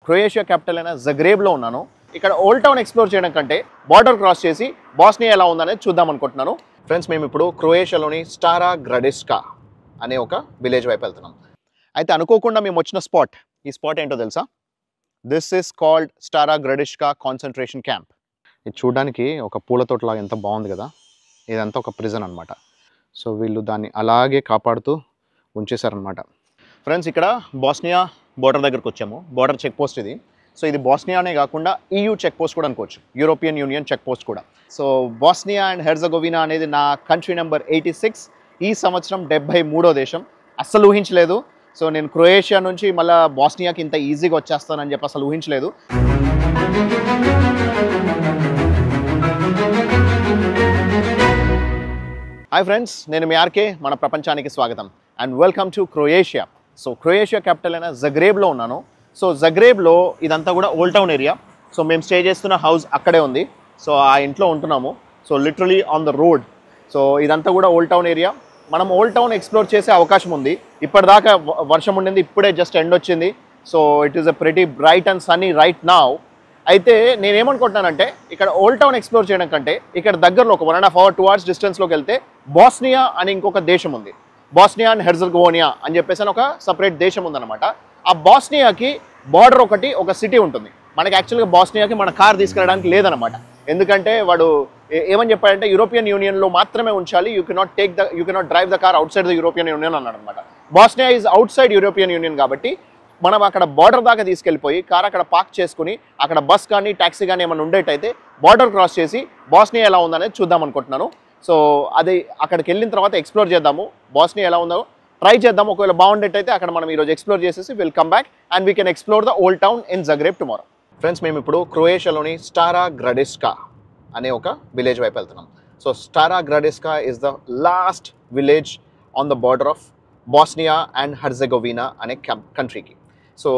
Croatia capital అయిన జగ్రేబ్లో ఉన్నాను. ఇక్కడ ఓల్డ్ టౌన్ ఎక్స్ప్లోర్ చేయడం కంటే బార్డర్ క్రాస్ చేసి బాస్నియా ఎలా ఉందనేది చూద్దాం అనుకుంటున్నాను. ఫ్రెండ్స్, మేము ఇప్పుడు క్రొయేషియాలోని స్టారా గ్రాడిస్కా అనే ఒక విలేజ్ వైపు వెళ్తున్నాం. అయితే అనుకోకుండా మేము వచ్చిన స్పాట్, ఈ స్పాట్ ఏంటో తెలుసా? This is called Stara Gradiska concentration camp. ఇది చూడడానికి ఒక పూల తోటలాగా ఎంత బాగుంది కదా. ఇదంతా ఒక ప్రిజన్ అనమాట. సో వీళ్ళు దాన్ని అలాగే కాపాడుతూ ఉంచేశారనమాట. ఫ్రెండ్స్, ఇక్కడ బాస్నియా బోర్డర్ దగ్గరకు వచ్చాము. బోర్డర్ చెక్ పోస్ట్ ఇది. సో ఇది బాస్నియానే కాకుండా EU చెక్ పోస్ట్ కూడా అనుకోవచ్చు, యూరోపియన్ యూనియన్ చెక్ పోస్ట్ కూడా. సో బాస్నియా అండ్ హెర్జగోవినా అనేది నా కంట్రీ నెంబర్ 86. ఈ సంవత్సరం 73వ దేశం. అస్సలు ఊహించలేదు. సో నేను క్రొయేషియా నుంచి మళ్ళీ బాస్నియాకి ఇంత ఈజీగా వచ్చేస్తానని చెప్పి అసలు ఊహించలేదు. హాయ్ ఫ్రెండ్స్, నేను మీ ఆర్కే. మన ప్రపంచానికి స్వాగతం and welcome to Croatia. So Croatia capital అయిన జగ్రేబ్లో ఉన్నాను. సో జగ్రేబ్లో ఇదంతా కూడా ఓల్డ్ టౌన్ ఏరియా. సో మేము స్టే చేస్తున్న హౌస్ అక్కడే ఉంది. సో ఆ ఇంట్లో ఉంటున్నాము. So literally on the road. So ఇదంతా కూడా ఓల్డ్ టౌన్ ఏరియా. మనం ఓల్డ్ టౌన్ ఎక్స్ప్లోర్ చేసే అవకాశం ఉంది. ఇప్పటిదాకా వర్షం ఉండింది, ఇప్పుడే జస్ట్ ఎండ్ వచ్చింది. So it is a pretty bright and Sunny right now. అయితే నేనేమనుకుంటున్నానంటే ఇక్కడ ఓల్డ్ టౌన్ ఎక్స్ప్లోర్ చేయడం కంటే ఇక్కడ దగ్గరలో ఒక 1.5 hour 2 hours డిస్టెన్స్లోకి వెళ్తే బాస్నియా అని ఇంకొక దేశం ఉంది. బాస్నియా అండ్ హెర్జగోవినా అని చెప్పేసి ఒక సపరేట్ దేశం ఉందన్నమాట. ఆ బాస్నియాకి బార్డర్ ఒక సిటీ ఉంటుంది. మనకి యాక్చువల్గా బాస్నియాకి మన కార్ తీసుకెళ్ళడానికి లేదనమాట. ఎందుకంటే వాడు ఏమని చెప్పాడంటే యూరోపియన్ యూనియన్లో మాత్రమే ఉంచాలి, you cannot drive the car outside the European union అన్నాడు అనమాట. Bosnia is outside European union కాబట్టి మనం అక్కడ బార్డర్ దాకా తీసుకెళ్ళిపోయి కార్ అక్కడ పార్క్ చేసుకుని అక్కడ బస్ కానీ ట్యాక్సీ కానీ ఏమైనా ఉండేటైతే బార్డర్ క్రాస్ చేసి బాస్నియా ఎలా ఉందనేది చూద్దాం అనుకుంటున్నాను. సో అది అక్కడికి వెళ్ళిన తర్వాత ఎక్స్ప్లోర్ చేద్దాము. బాస్నియా ఎలా ఉందో ట్రై చేద్దాం. ఒకవేళ బాగుండేటైతే అక్కడ మనం ఈరోజు ఎక్స్ప్లోర్ చేసేసి will come back and we can explore the old town in Zagreb tomorrow. Friends, మేము ఇప్పుడు క్రొయేషియాలోని స్టారా గ్రాడిస్కా అనే ఒక విలేజ్ వైపు వెళ్తున్నాం. So Stara Gradiska is the last village on the border of Bosnia and Herzegovina అనే కంట్రీకి. సో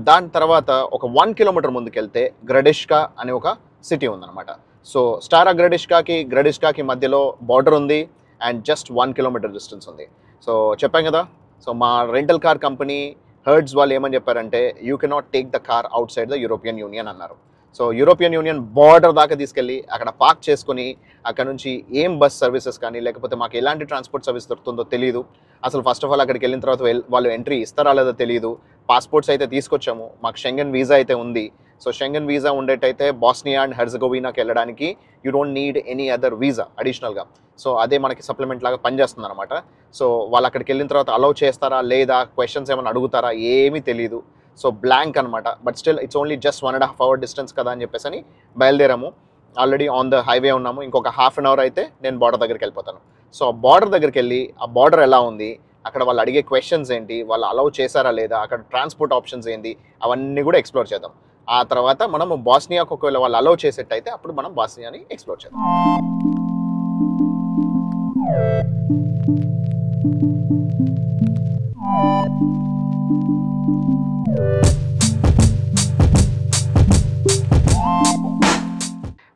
దాని తర్వాత ఒక 1 kilometer ముందుకెళ్తే గ్రాడిస్కా అనే ఒక సిటీ ఉందన్నమాట. సో స్టారా గ్రాడిస్కాకి మధ్యలో బార్డర్ ఉంది అండ్ జస్ట్ 1 kilometer డిస్టెన్స్ ఉంది. సో చెప్పాం కదా. సో మా రెంటల్ కార్ కంపెనీ హెర్డ్స్ వాళ్ళు ఏమని చెప్పారంటే you cannot take the car outside the European union అన్నారు. సో యూరోపియన్ యూనియన్ బార్డర్ దాకా తీసుకెళ్ళి అక్కడ పార్క్ చేసుకుని అక్కడ నుంచి ఏం బస్ సర్వీసెస్ కానీ లేకపోతే మాకు ఎలాంటి ట్రాన్స్పోర్ట్ సర్వీస్ దొరుకుతుందో తెలియదు. అసలు ఫస్ట్ ఆఫ్ ఆల్ అక్కడికి వెళ్ళిన తర్వాత వాళ్ళు ఎంట్రీ ఇస్తారా లేదో తెలియదు. పాస్పోర్ట్స్ అయితే తీసుకొచ్చాము, మాకు షెంగన్ వీసా అయితే ఉంది. సో షెంగన్ వీసా ఉండేటైతే బాస్నియా అండ్ హెర్జగోవినాకి వెళ్ళడానికి you don't need any other visa అడిషనల్గా. సో అదే మనకి సప్లిమెంట్ లాగా పనిచేస్తుంది అనమాట. సో వాళ్ళు అక్కడికి వెళ్ళిన తర్వాత అలౌ చేస్తారా లేదా, క్వశ్చన్స్ ఏమైనా అడుగుతారా, ఏమీ తెలియదు. సో బ్లాంక్ అనమాట. But still it's only just 1.5 hour distance కదా అని చెప్పేసి అని బయలుదేరాము. ఆల్రెడీ ఆన్ ద హైవే ఉన్నాము. ఇంకొక 1/2 hour అయితే నేను బార్డర్ దగ్గరికి వెళ్ళిపోతాను. సో బార్డర్ దగ్గరికి వెళ్ళి ఆ బార్డర్ ఎలా ఉంది, అక్కడ వాళ్ళు అడిగే క్వశ్చన్స్ ఏంటి, వాళ్ళు అలౌ చేశారా లేదా, అక్కడ ట్రాన్స్పోర్ట్ ఆప్షన్స్ ఏంటి, అవన్నీ కూడా ఎక్స్ప్లోర్ చేద్దాం. ఆ తర్వాత మనము బాస్నియాకు ఒకవేళ వాళ్ళు అలౌ చేసేట్టయితే అప్పుడు మనం బాస్నియాని ఎక్స్ప్లోర్ చేద్దాం.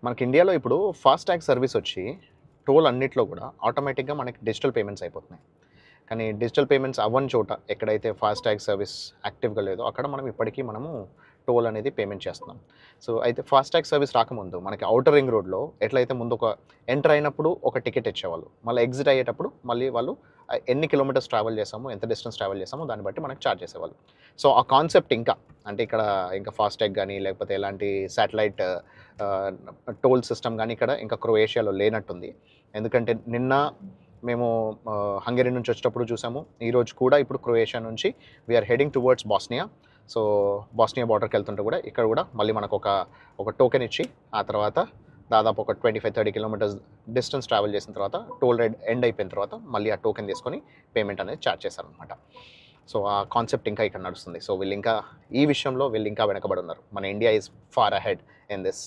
మనకి ఇండియాలో ఇప్పుడు ఫాస్టాగ్ సర్వీస్ వచ్చి టోల్ అన్నిట్లో కూడా ఆటోమేటిక్గా మనకి డిజిటల్ పేమెంట్స్ అయిపోతున్నాయి. కానీ డిజిటల్ పేమెంట్స్ అవ్వని చోట ఎక్కడైతే ఫాస్టాగ్ సర్వీస్ యాక్టివ్గా లేదో అక్కడ మనం ఇప్పటికీ మనము టోల్ అనేది పేమెంట్ చేస్తున్నాం. సో అయితే ఫాస్టాగ్ సర్వీస్ రాకముందు మనకి అవుటర్ రింగ్ రోడ్లో ఎట్లయితే ముందు ఒక ఎంటర్ అయినప్పుడు ఒక టికెట్ ఇచ్చేవాళ్ళు, మళ్ళీ ఎగ్జిట్ అయ్యేటప్పుడు మళ్ళీ వాళ్ళు ఎన్ని కిలోమీటర్స్ ట్రావెల్ చేసామో ఎంత డిస్టెన్స్ ట్రావెల్ చేసామో దాన్ని బట్టి మనకు ఛార్జ్ చేసేవాళ్ళు. సో ఆ కాన్సెప్ట్ అంటే ఇక్కడ ఇంకా ఫాస్టాగ్ కానీ లేకపోతే ఎలాంటి శాటిలైట్ టోల్ సిస్టమ్ కానీ ఇక్కడ ఇంకా క్రొయేషియాలో లేనట్టుంది. ఎందుకంటే నిన్న మేము హంగరీ నుంచి వచ్చేటప్పుడు చూసాము, ఈరోజు కూడా ఇప్పుడు క్రొయేషియా నుంచి we're heading towards Bosnia. So Bosnia బార్డర్కి వెళ్తుంటే కూడా ఇక్కడ కూడా మళ్ళీ మనకు ఒక టోకెన్ ఇచ్చి ఆ తర్వాత దాదాపు ఒక 25-30 kilometers డిస్టెన్స్ ట్రావెల్ చేసిన తర్వాత టోల్ రైడ్ ఎండ్ అయిపోయిన తర్వాత మళ్ళీ ఆ టోకెన్ తీసుకొని పేమెంట్ అనేది ఛార్జ్ చేశారనమాట. సో ఆ కాన్సెప్ట్ ఇంకా ఇక్కడ నడుస్తుంది. సో ఈ విషయంలో వీళ్ళు ఇంకా వెనకబడి ఉన్నారు. మన India is far ahead in this.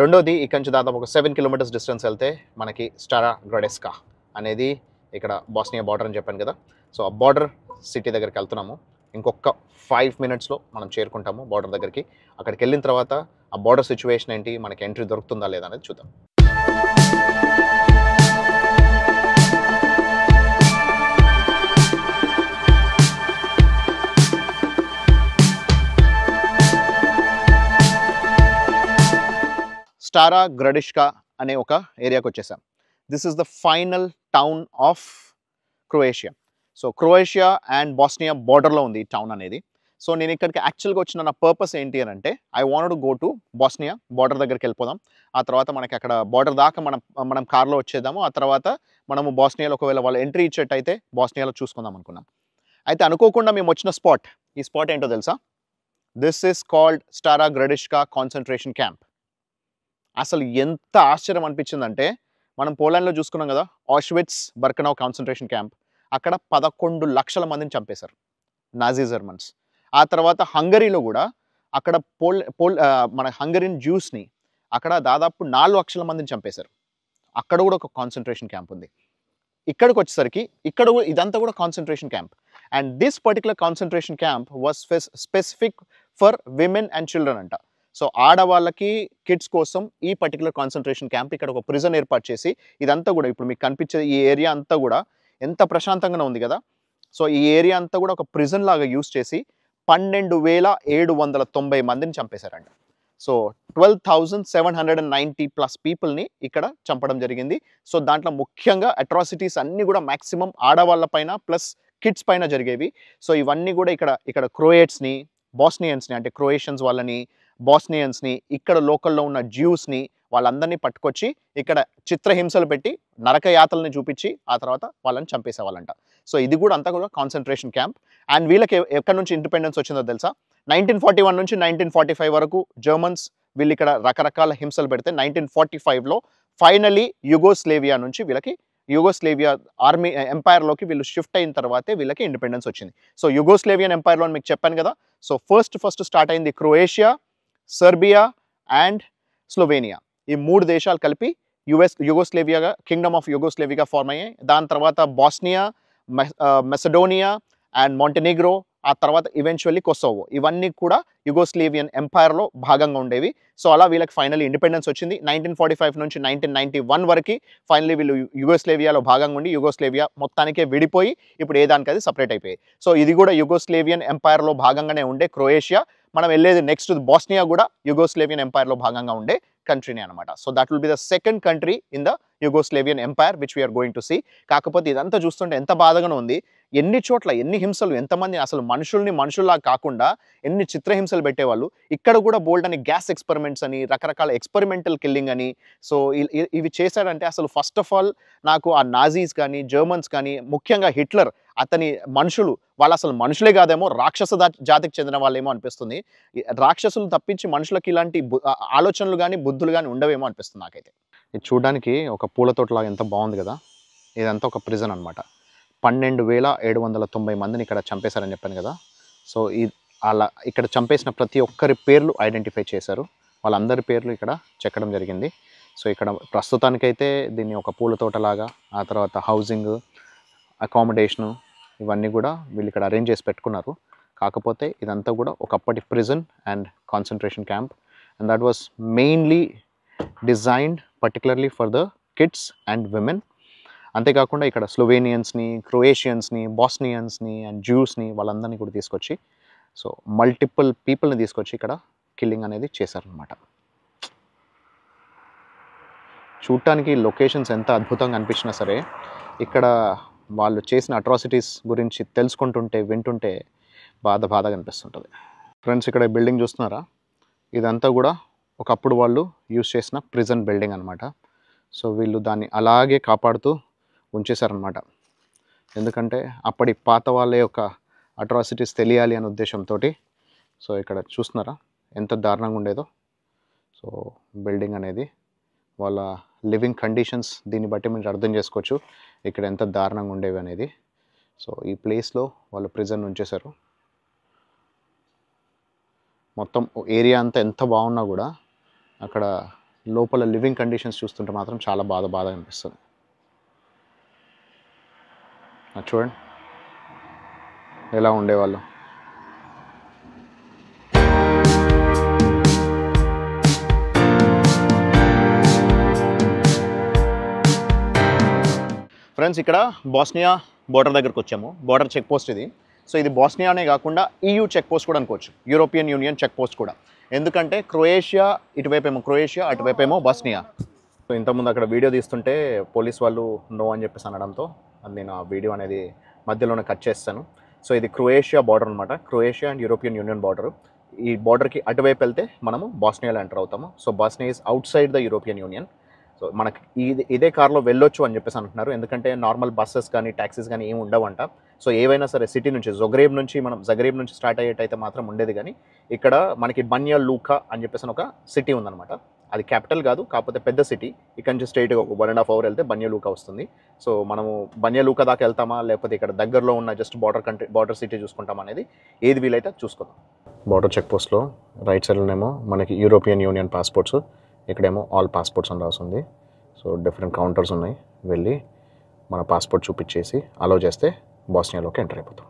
రెండోది ఇక్కడ నుంచి దాదాపు ఒక 7 kilometers డిస్టెన్స్ వెళ్తే మనకి స్టారా గ్రాడిస్కా అనేది ఇక్కడ బాస్నియా బార్డర్ అని చెప్పాను కదా. సో ఆ బార్డర్ సిటీ దగ్గరికి వెళ్తున్నాము. ఇంకొక 5 minutesలో మనం చేరుకుంటాము బార్డర్ దగ్గరికి. అక్కడికి వెళ్ళిన తర్వాత ఆ బార్డర్ సిచ్యువేషన్ ఏంటి, మనకి ఎంట్రీ దొరుకుతుందా లేదా అనేది చూద్దాం. స్టారా గ్రడిష్కా అనే ఒక ఏరియాకి వచ్చేసాం. This is the final town of Croatia. So Croatia and Bosnia బార్డర్లో ఉంది ఈ టౌన్ అనేది. సో నేను ఇక్కడికి యాక్చువల్గా వచ్చిన నా పర్పస్ ఏంటి అని అంటే, I want to go to Bosnia border దగ్గరికి వెళ్ళిపోదాం. ఆ తర్వాత మనకి అక్కడ బార్డర్ దాకా మనం కార్లో వచ్చేద్దాము. ఆ తర్వాత మనము బాస్నియాలో ఒకవేళ వాళ్ళు ఎంట్రీ ఇచ్చేట్టయితే బాస్నియాలో చూసుకుందాం అనుకున్నాం. అయితే అనుకోకుండా మేము వచ్చిన స్పాట్, ఈ స్పాట్ ఏంటో తెలుసా? This is called Stara Gradiska concentration camp. అసలు ఎంత ఆశ్చర్యం అనిపించిందంటే, మనం పోలాండ్లో చూసుకున్నాం కదా ఆష్విట్స్ బర్కనౌ కాన్సన్ట్రేషన్ క్యాంప్, అక్కడ 11 లక్షల మందిని చంపేశారు నాజీ జర్మన్స్. ఆ తర్వాత హంగరీలో కూడా అక్కడ మన హంగరీన్ జ్యూస్ని అక్కడ దాదాపు 4 లక్షల మందిని చంపేశారు. అక్కడ కూడా ఒక కాన్సన్ట్రేషన్ క్యాంప్ ఉంది. ఇక్కడికి వచ్చేసరికి ఇక్కడ కూడా ఇదంతా కూడా concentration camp. And this particular concentration camp was specific for women and children అంట. సో ఆడవాళ్ళకి, కిడ్స్ కోసం ఈ పర్టికులర్ కాన్సన్ట్రేషన్ క్యాంప్, ఇక్కడ ఒక ప్రిజన్ ఏర్పాటు చేసి ఇదంతా కూడా ఇప్పుడు మీకు కనిపించే ఈ ఏరియా అంతా కూడా ఎంత ప్రశాంతంగా ఉంది కదా. సో ఈ ఏరియా అంతా కూడా ఒక ప్రిజన్ లాగా యూజ్ చేసి 12,790 మందిని చంపేశారంట. సో 12,790 ప్లస్ పీపుల్ని ఇక్కడ చంపడం జరిగింది. సో దాంట్లో ముఖ్యంగా అట్రాసిటీస్ అన్నీ కూడా మ్యాక్సిమం ఆడవాళ్ళ పైన ప్లస్ కిడ్స్ పైన జరిగేవి. సో ఇవన్నీ కూడా ఇక్కడ క్రోయేట్స్ని, బాస్నియన్స్ని అంటే క్రొయేషియన్స్ వాళ్ళని, బాస్నియన్స్ని, ఇక్కడ లోకల్లో ఉన్న జ్యూస్ని వాళ్ళందరినీ పట్టుకొచ్చి ఇక్కడ చిత్రహింసలు పెట్టి నరకయాతల్ని చూపించి ఆ తర్వాత వాళ్ళని చంపేసేవాళ్ళంట. సో ఇది కూడా అంతా కూడా కాన్సన్ట్రేషన్ క్యాంప్. అండ్ వీళ్ళకి ఎక్కడి నుంచి ఇండిపెండెన్స్ వచ్చిందో తెలుసా? 1941 నుంచి 1945 వరకు జర్మన్స్ వీళ్ళు ఇక్కడ రకరకాల హింసలు పెడితే 1945లో ఫైనలీ యుగోస్లేవియా నుంచి వీళ్ళకి యుగోస్లేవియా ఆర్మీ ఎంపైర్లోకి వీళ్ళు షిఫ్ట్ అయిన తర్వాతే వీళ్ళకి ఇండిపెండెన్స్ వచ్చింది. సో యుగోస్లేవియన్ ఎంపైర్లో మీకు చెప్పాను కదా. సో ఫస్ట్ స్టార్ట్ అయింది క్రొయేషియా, సెర్బియా అండ్ స్లోవేనియా. ఈ 3 దేశాలు కలిపి యుగోస్లేవియాగా, కింగ్డమ్ ఆఫ్ యుగోస్లేవియాగా ఫార్మ్ అయ్యాయి. దాని తర్వాత బాస్నియా, మెసడోనియా అండ్ మాంటెనీగ్రో, ఆ తర్వాత ఈవెన్చువల్లీ కొసోవో, ఇవన్నీ కూడా యుగోస్లేవియన్ ఎంపైర్లో భాగంగా ఉండేవి. సో అలా వీళ్ళకి ఫైనల్లీ ఇండిపెండెన్స్ వచ్చింది. 1945 నుంచి 1991 వరకు ఫైనల్లీ వీళ్ళు యుగోస్లేవియాలో భాగంగా ఉండి యుగోస్లేవియా మొత్తానికే విడిపోయి ఇప్పుడు ఏదానికి అది సపరేట్ అయిపోయాయి. సో ఇది కూడా యుగోస్లేవియన్ ఎంపైర్లో భాగంగానే ఉండే క్రొయేషియా. మనం వెళ్ళేది నెక్స్ట్ బాస్నియా కూడా యుగోస్లేవియన్ ఎంపైర్లో భాగంగా ఉండే కంట్రీనే అనమాట. So that will be the second country in the Yugoslavian empire which we're going to see. కాకపోతే ఇదంతా చూస్తుంటే ఎంత బాధగానే ఉంది. ఎన్ని చోట్ల ఎన్ని హింసలు, ఎంతమంది అసలు మనుషుల్లా కాకుండా ఎన్ని చిత్రహింసలు పెట్టేవాళ్ళు. ఇక్కడ కూడా బోల్డ్ అని గ్యాస్ ఎక్స్పెరిమెంట్స్ అని, రకరకాల ఎక్స్పెరిమెంటల్ కిల్లింగ్ అని. సో ఇవి చేశాడంటే అసలు ఫస్ట్ ఆఫ్ ఆల్ నాకు ఆ నాజీస్ కానీ, జర్మన్స్ కానీ, ముఖ్యంగా హిట్లర్, అతని మనుషులు వాళ్ళు అసలు మనుషులే కాదేమో, రాక్షస జాతికి చెందిన వాళ్ళేమో అనిపిస్తుంది. రాక్షసులు తప్పించి మనుషులకి ఇలాంటి ఆలోచనలు కానీ, బుద్ధులు కానీ ఉండవేమో అనిపిస్తుంది నాకైతే. ఇది చూడడానికి ఒక పూల తోటలాగా ఎంత బాగుంది కదా. ఇదంతా ఒక ప్రిజన్ అనమాట. 12,790 మందిని ఇక్కడ చంపేశారని చెప్పాను కదా. సో అలా ఇక్కడ చంపేసిన ప్రతి ఒక్కరి పేర్లు ఐడెంటిఫై చేశారు. వాళ్ళందరి పేర్లు ఇక్కడ చెక్కడం జరిగింది. సో ఇక్కడ ప్రస్తుతానికైతే దీన్ని ఒక పూల తోటలాగా, ఆ తర్వాత హౌసింగ్, అకామిడేషను, ఇవన్నీ కూడా వీళ్ళు ఇక్కడ అరేంజ్ చేసి పెట్టుకున్నారు. కాకపోతే ఇదంతా కూడా ఒకప్పటి prison and concentration camp. And that was mainly designed particularly for the kids and women. అంతేకాకుండా ఇక్కడ స్లోవేనియన్స్ని, క్రొయేషియన్స్ని, బాస్నియన్స్ని అండ్ జ్యూస్ని వాళ్ళందరినీ కూడా తీసుకొచ్చి, సో మల్టిపుల్ పీపుల్ని తీసుకొచ్చి ఇక్కడ కిల్లింగ్ అనేది చేశారనమాట. చూడటానికి లొకేషన్స్ ఎంత అద్భుతంగా అనిపించినా సరే, ఇక్కడ వాళ్ళు చేసిన అట్రాసిటీస్ గురించి తెలుసుకుంటుంటే, వింటుంటే బాధగా అనిపిస్తుంటుంది. ఫ్రెండ్స్, ఇక్కడ బిల్డింగ్ చూస్తున్నారా? ఇదంతా కూడా ఒకప్పుడు వాళ్ళు యూజ్ చేసిన ప్రిజన్ బిల్డింగ్ అనమాట. సో వీళ్ళు దాన్ని అలాగే కాపాడుతూ ఉంచేశారనమాట. ఎందుకంటే అప్పటి పాత వాళ్ళ యొక్క అట్రాసిటీస్ తెలియాలి అనే ఉద్దేశంతో. సో ఇక్కడ చూస్తున్నారా ఎంత దారుణంగా ఉండేదో. సో బిల్డింగ్ అనేది, వాళ్ళ లివింగ్ కండిషన్స్, దీన్ని బట్టి మీరు అర్థం చేసుకోవచ్చు ఇక్కడ ఎంత దారుణంగా ఉండేవి అనేది. సో ఈ ప్లేస్లో వాళ్ళు ప్రిజన్ ఉంచేశారు. మొత్తం ఏరియా అంతా ఎంత బాగున్నా కూడా అక్కడ లోపల లివింగ్ కండిషన్స్ చూస్తుంటే మాత్రం చాలా బాధగా అనిపిస్తుంది. చూడండి ఎలా ఉండేవాళ్ళు. ఫ్రెండ్స్, ఇక్కడ బాస్నియా బోర్డర్ దగ్గరకు వచ్చాము. బోర్డర్ చెక్ పోస్ట్ ఇది. సో ఇది బాస్నియానే కాకుండా EU చెక్ పోస్ట్ కూడా అనుకోవచ్చు, యూరోపియన్ యూనియన్ చెక్ పోస్ట్ కూడా. ఎందుకంటే క్రొయేషియా ఇటువైపేమో క్రొయేషియా, అటువైపేమో బోస్నియా. సో ఇంతకుముందు అక్కడ వీడియో తీస్తుంటే పోలీస్ వాళ్ళు నో అని చెప్పేసి అనడంతో అది నేను ఆ వీడియో అనేది మధ్యలోనే కట్ చేస్తాను. సో ఇది క్రొయేషియా బార్డర్ అనమాట. Croatia and European union border. ఈ బార్డర్కి అటువైపు వెళ్తే మనము బోస్నియాలో ఎంటర్ అవుతాము. So Bosnia is outside the European union. So మనకి ఇదే కార్లో వెళ్ళొచ్చు అని చెప్పేసి అంటున్నారు. ఎందుకంటే నార్మల్ బస్సెస్ కానీ ట్యాక్సీస్ కానీ ఏమి ఉండవంట. సో ఏవైనా సరే సిటీ నుంచి జగ్రేబ్ నుంచి స్టార్ట్ అయ్యేటైతే మాత్రం ఉండేది. కానీ ఇక్కడ మనకి బన్యా లూకా అని చెప్పేసి ఒక సిటీ ఉందన్నమాట. అది క్యాపిటల్ కాదు, కాకపోతే పెద్ద సిటీ. ఇక్కడ నుంచి స్ట్రైట్గా ఒక 1.5 hours వెళ్తే బన్యా లూకా వస్తుంది. సో మనము బన్యా లూకా దాకా వెళ్తామా, లేకపోతే ఇక్కడ దగ్గరలో ఉన్న జస్ట్ బార్డర్ సిటీ చూసుకుంటాం అనేది ఏది వీలైతే చూసుకుందాం. బార్డర్ చెక్ పోస్ట్లో రైట్ సైడ్లోనేమో మనకి యూరోపియన్ యూనియన్ పాస్పోర్ట్స్, ఇక్కడేమో ఆల్ పాస్పోర్ట్స్ అని రాస్తుంది. సో డిఫరెంట్ కౌంటర్స్ ఉన్నాయి. వెళ్ళి మన పాస్పోర్ట్ చూపించేసి అలో చేస్తే బోస్నియాలోకి ఎంటర్ అయిపోతాం.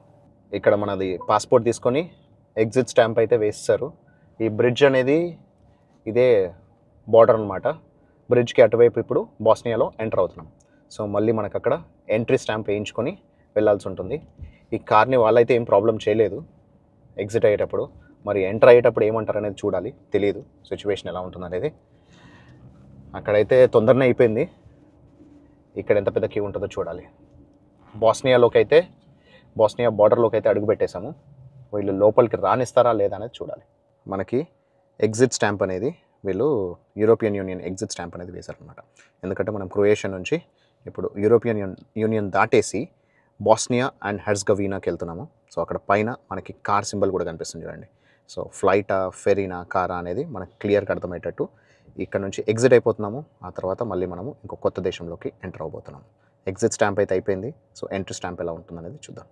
ఇక్కడ మనది పాస్పోర్ట్ తీసుకొని ఎగ్జిట్ స్టాంప్ అయితే వేస్తారు. ఈ బ్రిడ్జ్ అనేది ఇదే బార్డర్ అనమాట. బ్రిడ్జ్కి అటువైపు ఇప్పుడు బోస్నియాలో ఎంటర్ అవుతున్నాం. సో మళ్ళీ మనకు అక్కడ ఎంట్రీ స్టాంప్ వేయించుకొని వెళ్ళాల్సి ఉంటుంది. ఈ కార్ని వాళ్ళైతే ఏం ప్రాబ్లం చేయలేదు ఎగ్జిట్ అయ్యేటప్పుడు. మరి ఎంటర్ అయ్యేటప్పుడు ఏమంటారు అనేది చూడాలి, తెలియదు సిచ్యువేషన్ ఎలా ఉంటుంది అనేది. అక్కడైతే తొందరనే అయిపోయింది. ఇక్కడ ఎంత పెద్ద క్యూ ఉంటుందో చూడాలి. బోస్నియా బార్డర్లోకి అయితే అడుగు పెట్టేశాము. వీళ్ళు లోపలికి రానిస్తారా లేదా అనేది చూడాలి. మనకి ఎగ్జిట్ స్టాంప్ అనేది వీళ్ళు యూరోపియన్ యూనియన్ ఎగ్జిట్ స్టాంప్ అనేది వేశారనమాట. ఎందుకంటే మనం క్రొయేషియా నుంచి ఇప్పుడు యూరోపియన్ యూనియన్ దాటేసి బోస్నియా అండ్ హెర్జగోవినాకి వెళ్తున్నాము. సో అక్కడ పైన మనకి కార్ సింబల్ కూడా కనిపిస్తుంది చూడండి. సో ఫ్లైటా, ఫెరీనా, కారా అనేది మనకు క్లియర్గా అర్థమయ్యేటట్టు ఇక్కడ నుంచి ఎగ్జిట్ అయిపోతున్నాము. ఆ తర్వాత మళ్ళీ మనము ఇంకో కొత్త దేశంలోకి ఎంటర్ అవబోతున్నాము. ఎగ్జిట్ స్టాంప్ అయితే అయిపోయింది. సో ఎంట్రీ స్టాంప్ ఎలా ఉంటుందనేది చూద్దాం.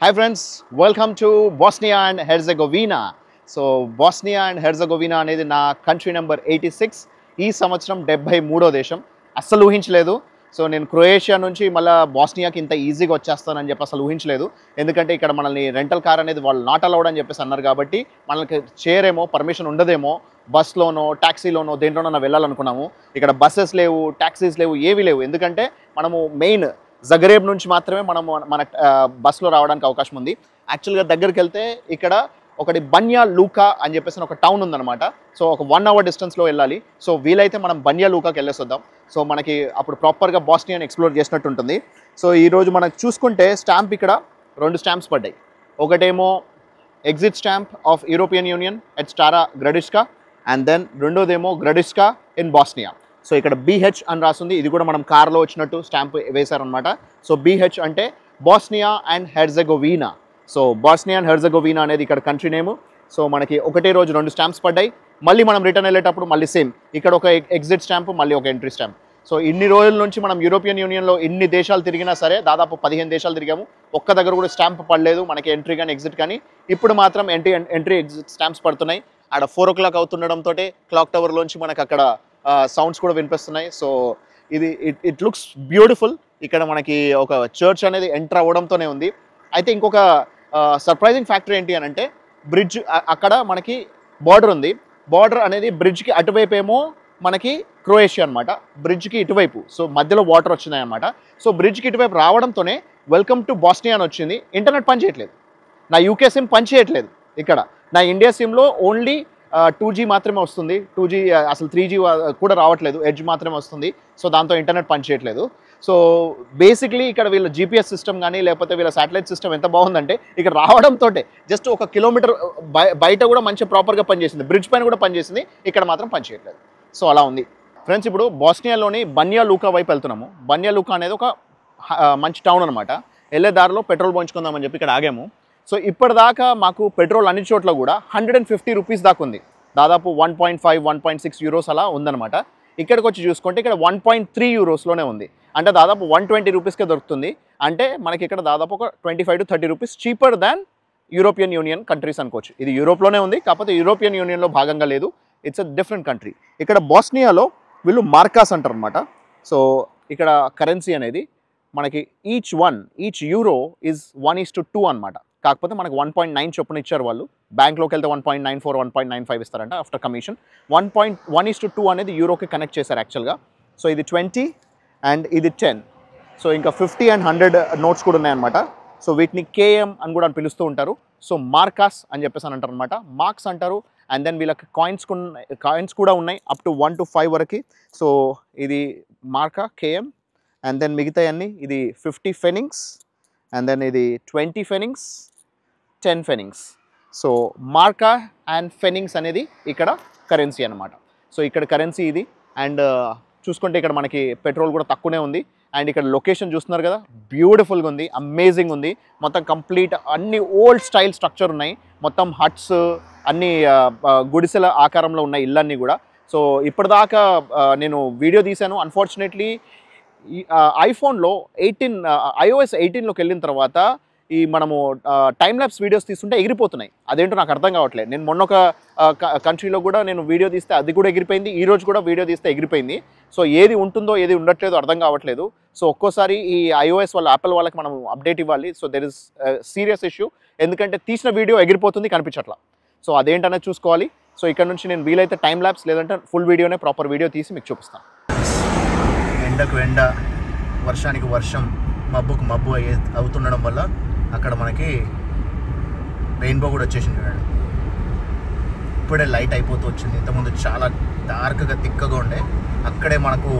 Hi friends, welcome to Bosnia and Herzegovina. So Bosnia and Herzegovina అనేది నా కంట్రీ నెంబర్ 86. ఈ సంవత్సరం 73వ దేశం. అస్సలు ఊహించలేదు. సో నేను క్రొయేషియా నుంచి మళ్ళీ బోస్నియాకి ఇంత ఈజీగా వచ్చేస్తానని చెప్పి అసలు ఊహించలేదు. ఎందుకంటే ఇక్కడ మనల్ని రెంటల్ కార్ అనేది వాళ్ళు నాట్ అలౌడ్ అని చెప్పేసి అన్నారు. కాబట్టి మనకి చేయరేమో, పర్మిషన్ ఉండదేమో, బస్లోనో ట్యాక్సీలోనో దేంట్లోనో వెళ్ళాలనుకున్నాము. ఇక్కడ బస్సెస్ లేవు, ట్యాక్సీస్ లేవు, ఏవి లేవు. ఎందుకంటే మనము మెయిన్ జగ్రేబ్ నుంచి మాత్రమే మనము మన బస్సులో రావడానికి అవకాశం ఉంది. యాక్చువల్గా దగ్గరికి వెళ్తే ఇక్కడ ఒకటి బన్యా లూకా అని చెప్పేసి ఒక టౌన్ ఉందన్నమాట. సో ఒక 1 hour డిస్టెన్స్లో వెళ్ళాలి. సో వీలైతే మనం బన్యా లూకాకి వెళ్ళేసొద్దాం. సో మనకి అప్పుడు ప్రాపర్గా బోస్నియాని ఎక్స్ప్లోర్ చేసినట్టు ఉంటుంది. సో ఈరోజు మనం చూసుకుంటే స్టాంప్ ఇక్కడ 2 స్టాంప్స్ పడ్డాయి. ఒకటేమో exit stamp of European union at Stara Gradiska, and then రెండోదేమో గ్రడిష్కా ఇన్ బోస్నియా. సో ఇక్కడ BH అని రాస్తుంది. ఇది కూడా మనం కార్లో వచ్చినట్టు స్టాంప్ వేశారనమాట. సో BH అంటే Bosnia and Herzegovina. So Bosnia and Herzegovina అనేది ఇక్కడ కంట్రీ నేము. సో మనకి ఒకటే రోజు 2 స్టాంప్స్ పడ్డాయి. మళ్ళీ మనం రిటర్న్ వెళ్ళేటప్పుడు మళ్ళీ సేమ్ ఇక్కడ ఒక ఎగ్జిట్ స్టాంప్, మళ్ళీ ఒక ఎంట్రీ స్టాంప్. సో ఇన్ని రోజుల నుంచి మనం యూరోపియన్ యూనియన్లో ఇన్ని దేశాలు తిరిగినా సరే, దాదాపు 15 దేశాలు తిరిగాము. ఒక్క దగ్గర కూడా స్టాంప్ పడలేదు మనకి, ఎంట్రీ కానీ ఎగ్జిట్ కానీ. ఇప్పుడు మాత్రం ఎంట్రీ ఎగ్జిట్ స్టాంప్స్ పడుతున్నాయి. ఆడ 4 o'clock అవుతుండడంతో క్లాక్ టవర్లోంచి మనకు అక్కడ సౌండ్స్ కూడా వినిపిస్తున్నాయి. సో ఇది ఇట్ లుక్స్ బ్యూటిఫుల్. ఇక్కడ మనకి ఒక చర్చ్ అనేది ఎంటర్ అవ్వడంతోనే ఉంది. అయితే ఇంకొక సర్ప్రైజింగ్ ఫ్యాక్టర్ ఏంటి అని అంటే, బ్రిడ్జ్ అక్కడ మనకి బార్డర్ ఉంది. బార్డర్ అనేది బ్రిడ్జ్కి అటువైపు ఏమో మనకి క్రొయేషియా అనమాట, బ్రిడ్జ్కి ఇటువైపు. సో మధ్యలో వాటర్ వచ్చినాయి అనమాట. సో బ్రిడ్జ్కి ఇటువైపు రావడంతోనే వెల్కమ్ టు బోస్నియా అని వచ్చింది. ఇంటర్నెట్ పని చేయట్లేదు, నా యూకే సిమ్ పని చేయట్లేదు. ఇక్కడ నా ఇండియా సిమ్లో ఓన్లీ 2G మాత్రమే వస్తుంది. 2G అసలు 3G కూడా రావట్లేదు, ఎడ్జ్ మాత్రమే వస్తుంది. సో దాంతో ఇంటర్నెట్ పని చేయట్లేదు. సో బేసిక్లీ ఇక్కడ వీళ్ళ GPS సిస్టమ్ కానీ లేకపోతే వీళ్ళ శాటిలైట్ సిస్టమ్ ఎంత బాగుందంటే, ఇక్కడ రావడంతో జస్ట్ 1 kilometer బయట కూడా మంచిగా ప్రాపర్గా పనిచేసింది, బ్రిడ్జ్ పైన కూడా పనిచేసింది, ఇక్కడ మాత్రం పని చేయట్లేదు. సో అలా ఉంది ఫ్రెండ్స్. ఇప్పుడు బోస్నియాలోని బన్యా లూకా వైపు వెళ్తున్నాము. బన్యా లూకా అనేది ఒక మంచి టౌన్ అనమాట. వెళ్ళే దారిలో పెట్రోల్ పోయించుకుందామని చెప్పి ఇక్కడ ఆగాము. సో ఇప్పటిదాకా మాకు పెట్రోల్ అన్ని చోట్ల కూడా 150 రూపీస్ దాకా ఉంది. దాదాపు 1.5, 1.6 యూరోస్ అలా ఉందన్నమాట. ఇక్కడికి వచ్చి చూసుకుంటే ఇక్కడ 1.3 యూరోస్లోనే ఉంది. అంటే దాదాపు 120 రూపీస్కే దొరుకుతుంది. అంటే మనకి ఇక్కడ దాదాపు ఒక 25 to 30 rupees cheaper than European union countries అనుకోవచ్చు. ఇది యూరోప్లోనే ఉంది, కాకపోతే యూరోపియన్ యూనియన్లో భాగంగా లేదు. It's a different country. ఇక్కడ బోస్నియాలో వీళ్ళు మార్కాస్ అంటారు అనమాట. సో ఇక్కడ కరెన్సీ అనేది మనకి ఈచ్ యూరో ఈజ్ 1:2 అనమాట. కాకపోతే మనకు 1.9 చొప్పున ఇచ్చారు వాళ్ళు. బ్యాంక్లోకి వెళ్తే 1.94, 1.95 ఇస్తారంట ఆఫ్టర్ కమిషన్. 1.1:2 అనేది యూరోకి కనెక్ట్ చేశారు యాక్చువల్గా. సో ఇది 20 అండ్ ఇది 10. సో ఇంకా 50 and 100 నోట్స్ కూడా ఉన్నాయన్నమాట. సో వీటిని KM అని కూడా పిలుస్తూ ఉంటారు. సో మార్కాస్ అని చెప్పేసి అని అంటారు అనమాట, మార్క్స్ అంటారు. అండ్ దెన్ వీళ్ళకి కాయిన్స్ కూడా ఉన్నాయి అప్ టు 1 to 5 వరకు. సో ఇది మార్కా కేఎం, అండ్ దెన్ మిగతాయన్నీ ఇది 50 ఫెనింగ్స్, అండ్ దెన్ ఇది 20 ఫెనింగ్స్, 10 ఫెనింగ్స్. సో మార్కా అండ్ ఫెనింగ్స్ అనేది ఇక్కడ కరెన్సీ అనమాట. సో ఇక్కడ కరెన్సీ ఇది. అండ్ చూసుకుంటే ఇక్కడ మనకి పెట్రోల్ కూడా తక్కువనే ఉంది. అండ్ ఇక్కడ లొకేషన్ చూస్తున్నారు కదా, బ్యూటిఫుల్గా ఉంది, అమేజింగ్ ఉంది. మొత్తం కంప్లీట్ అన్ని ఓల్డ్ స్టైల్ స్ట్రక్చర్ ఉన్నాయి, మొత్తం హట్స్ అన్ని గుడిసెల ఆకారంలో ఉన్నాయి ఇళ్ళన్నీ కూడా. సో ఇప్పటిదాకా నేను వీడియో తీశాను. అన్ఫార్చునేట్లీ ఐఫోన్లో iOS 18లోకి వెళ్ళిన తర్వాత ఈ మనము టైమ్ ల్యాప్స్ వీడియోస్ తీస్తుంటే ఎగిరిపోతున్నాయి. అదేంటో నాకు అర్థం కావట్లేదు. నేను మొన్న ఒక కంట్రీలో కూడా నేను వీడియో తీస్తే అది కూడా ఎగిరిపోయింది, ఈ రోజు కూడా వీడియో తీస్తే ఎగిరిపోయింది. సో ఏది ఉంటుందో ఏది ఉండట్లేదో అర్థం కావట్లేదు. సో ఒక్కోసారి ఈ iOS వాళ్ళ యాపిల్ వాళ్ళకి మనం అప్డేట్ ఇవ్వాలి. So there is serious issue, ఎందుకంటే తీసిన వీడియో ఎగిరిపోతుంది, కనిపించట్లా. సో అదేంటనేది చూసుకోవాలి. సో ఇక్కడ నుంచి నేను వీలైతే టైం ల్యాప్స్ లేదంటే ఫుల్ వీడియోనే ప్రాపర్ వీడియో తీసి మీకు చూపిస్తాను. ఎండకు ఎండ, వర్షానికి వర్షం, మబ్బుకు మబ్బు అవుతుండడం వల్ల అక్కడ మనకి రెయిన్బో కూడా వచ్చేసింది చూడండి. ఇప్పుడే లైట్ అయిపోతూ వచ్చింది. ఇంతకుముందు చాలా డార్క్గా తిక్కగా ఉండే, అక్కడే మనకు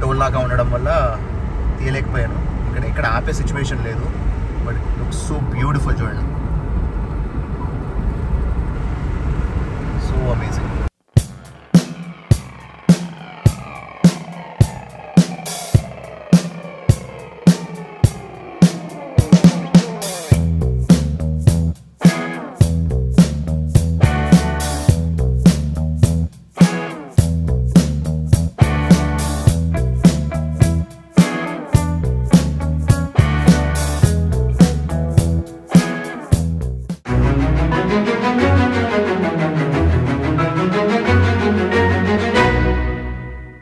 టోల్ లాగా ఉండడం వల్ల తీయలేకపోయాను. ఇక్కడ ఆపే సిచ్యువేషన్ లేదు. బట్ లుక్స్ సో బ్యూటిఫుల్ చూడండి.